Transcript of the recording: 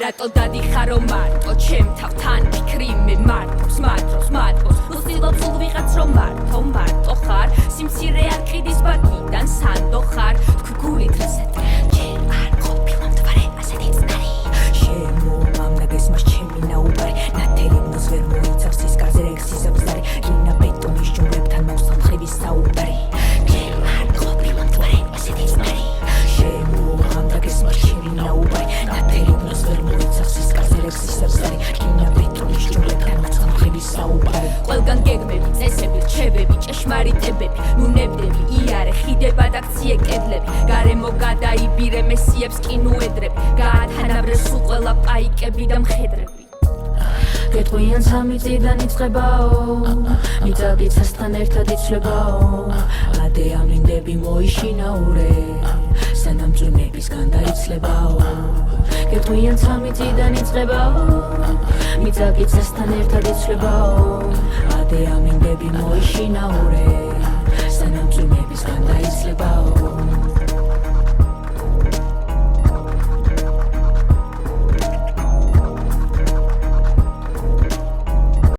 რატო დადიხარო მარტო ჩემ თავთან ფიქრი მე მარტოს ვუცდილობ სულ ვიღაც რომ მარტო ხარ სიმცირე არ ყიდის ბაკიდან სანდო ხარ თქვი გულით რასად ჯერ არ ყოფილა მთვარე ასეთი წნარი შემოამდა გესმას ჩემი ნაუბარი ნათელი ბნოს ვერ მოიცავს სისკარზე რეგსის აბზარი რინა ბეტონის ჯუნგლებთან მოვსამხების საუბარი ჯერ არ ყოფილა მთვარე ასეთი წნარი შემოამდა გესმას ჩემი ნაუბარი ნათელი ბნოს ვერ მოიცავს სისკარზე რეგსის აბზარი რინა ბეტონის ჯუნგლებთან მოვსამხების საუბარი ყველგან გეგმები წესები რჩევები ჭეშმარიტებები ნუნებდები იარე ხიდება და ქციე კედლები გარემო გადაიბირე მესიებს კინუედრები გაათანაბრე სულ ყველა პაიკები და მხედრები გეტყვიან სამი წიდან იწყებაო მიწაკიცასთან ერთად იცვლებაო ადე ამინდები მოიშინაურე სანამ წვიმებისგან დაიცლებაო გეტყვიან სამი წიდან იწყებაო მიწაკიცასთან ერთად იცვლებაო ადე ამინდები მოიშინაურე